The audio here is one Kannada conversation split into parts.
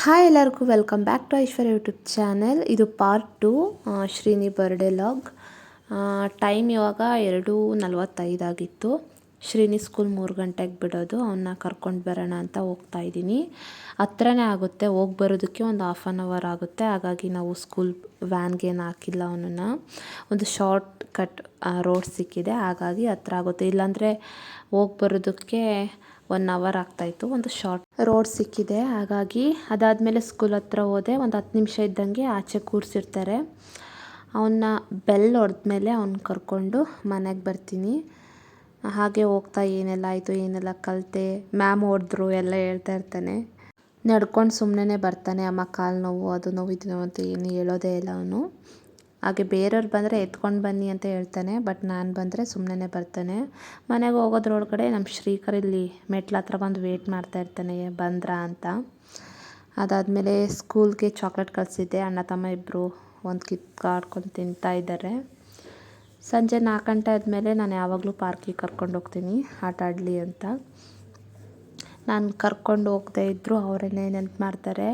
ಹಾಯ್ ಎಲ್ಲರಿಗೂ welcome back to Aishwarya YouTube channel. ಇದು part 2 Srini birthday log. Time ಇವಾಗ 2:45 ಆಗಿತ್ತು. ಶ್ರೀನಿ ಸ್ಕೂಲ್ 3 ಗಂಟೆಗೆ ಬಿಡೋದು. ಅವನ್ನ ಕರ್ಕೊಂಡು ಬರೋಣ ಅಂತ ಹೋಗ್ತಾ ಇದ್ದೀನಿ. ಹತ್ರನೇ ಆಗುತ್ತೆ, ಹೋಗಿ ಬರೋದಕ್ಕೆ ಒಂದು ಹಾಫ್ ಆನ್ ಅವರ್ ಆಗುತ್ತೆ. ಹಾಗಾಗಿ ನಾವು ಸ್ಕೂಲ್ ವ್ಯಾನ್ಗೇನು ಹಾಕಿಲ್ಲ ಅವನನ್ನು. ಒಂದು ಶಾರ್ಟ್ ಕಟ್ ರೋಡ್ ಸಿಕ್ಕಿದೆ, ಹಾಗಾಗಿ ಹತ್ರ ಆಗುತ್ತೆ. ಇಲ್ಲಾಂದರೆ ಹೋಗಿ ಬರೋದಕ್ಕೆ 1 ಅವರ್ ಆಗ್ತಾಯಿತ್ತು. ಒಂದು ಶಾರ್ಟ್ ರೋಡ್ ಸಿಕ್ಕಿದೆ, ಹಾಗಾಗಿ ಅದಾದಮೇಲೆ ಸ್ಕೂಲ್ ಹತ್ರ ಹೋದೆ. ಒಂದು 10 ನಿಮಿಷ ಇದ್ದಂಗೆ ಆಚೆ ಕೂರಿಸಿರ್ತಾರೆ. ಅವನ್ನ ಬೆಲ್ ಹೊಡೆದ್ಮೇಲೆ ಅವ್ನ ಕರ್ಕೊಂಡು ಮನೆಗೆ ಬರ್ತೀನಿ. ಹಾಗೆ ಹೋಗ್ತಾ ಏನೆಲ್ಲ ಆಯಿತು, ಏನೆಲ್ಲ ಕಲಿತೆ, ಮ್ಯಾಮ್ ಹೊಡೆದ್ರು ಎಲ್ಲ ಹೇಳ್ತಾ ಇರ್ತಾನೆ. ನಡ್ಕೊಂಡು ಸುಮ್ಮನೆ ಬರ್ತಾನೆ. ಅಮ್ಮ ಕಾಲು ನೋವು, ಅದು ನೋವು, ಇದು ನೋವು ಅಂತ ಏನು ಹೇಳೋದೇ ಇಲ್ಲ ಅವನು. ಹಾಗೆ ಬೇರೆಯವ್ರು ಬಂದರೆ ಎತ್ಕೊಂಡು ಬನ್ನಿ ಅಂತ ಹೇಳ್ತಾನೆ, ಬಟ್ ನಾನು ಬಂದರೆ ಸುಮ್ಮನೆ ಬರ್ತಾನೆ. ಮನೆಗೆ ಹೋಗೋದ್ರೊಳಗಡೆ ನಮ್ಮ ಶ್ರೀಕರ್ ಇಲ್ಲಿ ಮೆಟ್ಲ ಹತ್ರ ಬಂದು ವೇಟ್ ಮಾಡ್ತಾ ಇರ್ತಾನೆ, ಬಂದ್ರಾ ಅಂತ. ಅದಾದಮೇಲೆ ಸ್ಕೂಲ್ಗೆ ಚಾಕ್ಲೇಟ್ ಕಳಿಸಿದ್ದೆ. ಅಣ್ಣ ತಮ್ಮ ಇಬ್ಬರು ಒಂದು ಕಿತ್ಕಾಡ್ಕೊಂಡು ತಿಂತಾ ಇದ್ದಾರೆ. ಸಂಜೆ 4 ಗಂಟೆ ಆದಮೇಲೆ ನಾನು ಯಾವಾಗಲೂ ಪಾರ್ಕಿಗೆ ಕರ್ಕೊಂಡು ಹೋಗ್ತೀನಿ ಆಟ ಆಡಲಿ ಅಂತ. ನಾನು ಕರ್ಕೊಂಡು ಹೋಗದೇ ಇದ್ದರೂ ಅವರನ್ನೇ ನೆನಪು ಮಾಡ್ತಾರೆ,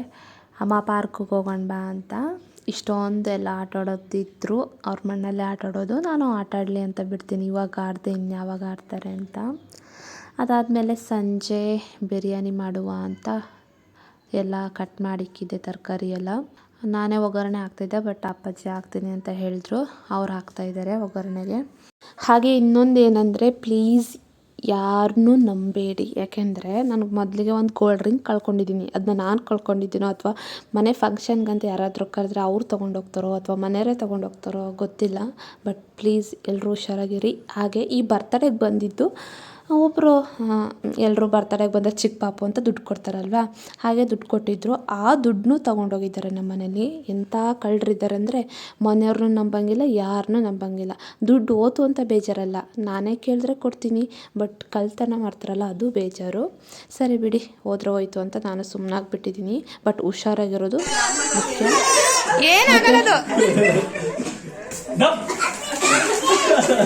ಅಮ್ಮ ಪಾರ್ಕಿಗೆ ಹೋಗೋಣ ಬಾ ಅಂತ. ಇಷ್ಟೊಂದು ಎಲ್ಲ ಆಟ ಆಡೋದಿದ್ರು ಅವ್ರ ಮಣ್ಣಲ್ಲೇ ಆಟ ಆಡೋದು. ನಾನು ಆಟ ಆಡಲಿ ಅಂತ ಬಿಡ್ತೀನಿ, ಇವಾಗ ಆಡದೆ ಇನ್ಯಾವಾಗ ಆಡ್ತಾರೆ ಅಂತ. ಅದಾದಮೇಲೆ ಸಂಜೆ ಬಿರಿಯಾನಿ ಮಾಡುವ ಅಂತ ಎಲ್ಲ ಕಟ್ ಮಾಡಿಕ್ಕಿದ್ದೆ, ತರಕಾರಿ ಎಲ್ಲ. ನಾನೇ ಒಗ್ಗರಣೆ ಹಾಕ್ತಿದ್ದೆ, ಬಟ್ ಅಪ್ಪಾಜಿ ಹಾಕ್ತೀನಿ ಅಂತ ಹೇಳಿದ್ರು, ಅವ್ರು ಹಾಕ್ತಾಯಿದ್ದಾರೆ ಒಗ್ಗರಣೆಗೆ. ಹಾಗೆ ಇನ್ನೊಂದು ಏನಂದರೆ, ಪ್ಲೀಸ್ ಯಾರನ್ನೂ ನಂಬೇಡಿ. ಯಾಕೆಂದರೆ ನನಗೆ ಮೊದಲಿಗೆ ಒಂದು ಕೋಲ್ಡ್ ಡ್ರಿಂಕ್ ಕಳ್ಕೊಂಡಿದ್ದೀನಿ. ಅದನ್ನ ನಾನು ಕಳ್ಕೊಂಡಿದ್ದೀನೋ ಅಥವಾ ಮನೆ ಫಂಕ್ಷನ್ಗಂತ ಯಾರಾದರೂ ಕರೆದ್ರೆ ಅವ್ರು ತೊಗೊಂಡೋಗ್ತಾರೋ ಅಥವಾ ಮನೆಯವರೇ ತೊಗೊಂಡೋಗ್ತಾರೋ ಗೊತ್ತಿಲ್ಲ. ಬಟ್ ಪ್ಲೀಸ್ ಎಲ್ಲರೂ ಹುಷಾರಾಗಿರಿ. ಹಾಗೆ ಈ ಬರ್ತಡೇಗೆ ಬಂದಿದ್ದು ಒಬ್ಬರು, ಎಲ್ಲರೂ ಬರ್ತಡೇಗೆ ಬಂದರೆ ಚಿಕ್ಕ ಪಾಪು ಅಂತ ದುಡ್ಡು ಕೊಡ್ತಾರಲ್ವ, ಹಾಗೆ ದುಡ್ಡು ಕೊಟ್ಟಿದ್ದರು. ಆ ದುಡ್ಡನ್ನೂ ತೊಗೊಂಡೋಗಿದ್ದಾರೆ ನಮ್ಮ ಮನೇಲಿ. ಎಂಥ ಕಳ್ಳರಿದ್ದಾರೆ ಅಂದರೆ, ಮನೆಯವ್ರನ್ನೂ ನಂಬಂಗಿಲ್ಲ, ಯಾರನ್ನೂ ನಂಬಂಗಿಲ್ಲ. ದುಡ್ಡು ಹೋತು ಅಂತ ಬೇಜಾರಲ್ಲ, ನಾನೇ ಕೇಳಿದ್ರೆ ಕೊಡ್ತೀನಿ, ಬಟ್ ಕಳ್ತನ ಮಾಡ್ತಾರಲ್ಲ ಅದು ಬೇಜಾರು. ಸರಿ ಬಿಡಿ, ಹೋದ್ರೆ ಹೋಯ್ತು ಅಂತ ನಾನು ಸುಮ್ಮನಾಗ್ಬಿಟ್ಟಿದ್ದೀನಿ. ಬಟ್ ಹುಷಾರಾಗಿರೋದು ಮುಖ್ಯ. ಏನಾಗಲ್ಲ.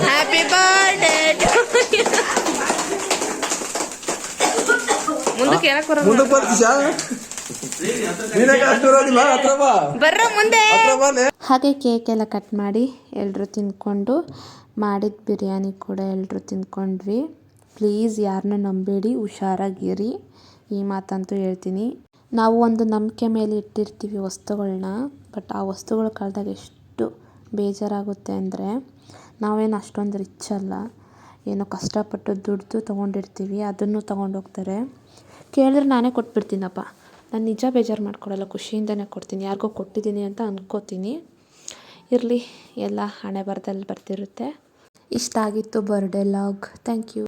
ಹ್ಯಾಪಿ ಬರ್ಡೇ ಮುಂದಕ್ಕೆ ಹಾಗೆ ಕೇಕ್ ಎಲ್ಲ ಕಟ್ ಮಾಡಿ ಎಲ್ಲರೂ ತಿಂದ್ಕೊಂಡು, ಮಾಡಿದ ಬಿರಿಯಾನಿ ಕೂಡ ಎಲ್ಲರೂ ತಿಂದ್ಕೊಂಡ್ವಿ. ಪ್ಲೀಸ್ ಯಾರನ್ನೂ ನಂಬೇಡಿ, ಹುಷಾರಾಗಿರಿ. ಈ ಮಾತಂತೂ ಹೇಳ್ತೀನಿ. ನಾವು ಒಂದು ನಂಬಿಕೆ ಮೇಲೆ ಇಟ್ಟಿರ್ತೀವಿ ವಸ್ತುಗಳನ್ನ, ಬಟ್ ಆ ವಸ್ತುಗಳು ಕಳೆದಾಗ ಎಷ್ಟು ಬೇಜಾರಾಗುತ್ತೆ ಅಂದರೆ, ನಾವೇನು ಅಷ್ಟೊಂದು ರಿಚ್ ಅಲ್ಲ, ಏನೋ ಕಷ್ಟಪಟ್ಟು ದುಡ್ದು ತೊಗೊಂಡಿರ್ತೀವಿ, ಅದನ್ನು ತೊಗೊಂಡೋಗ್ತಾರೆ. ಕೇಳಿದ್ರೆ ನಾನೇ ಕೊಟ್ಬಿಡ್ತೀನಪ್ಪ. ನಾನು ನಿಜ ಬೇಜಾರು ಮಾಡ್ಕೊಡಲ್ಲ, ಖುಷಿಯಿಂದನೇ ಕೊಡ್ತೀನಿ. ಯಾರಿಗೋ ಕೊಟ್ಟಿದ್ದೀನಿ ಅಂತ ಅಂದ್ಕೋತೀನಿ. ಇರಲಿ, ಎಲ್ಲ ಹಣೆ ಬರದಲ್ಲಿ ಬರ್ತಿರುತ್ತೆ. ಇಷ್ಟ ಆಗಿತ್ತು ಬರ್ಡೇ ಲಾಗ್. Thank you.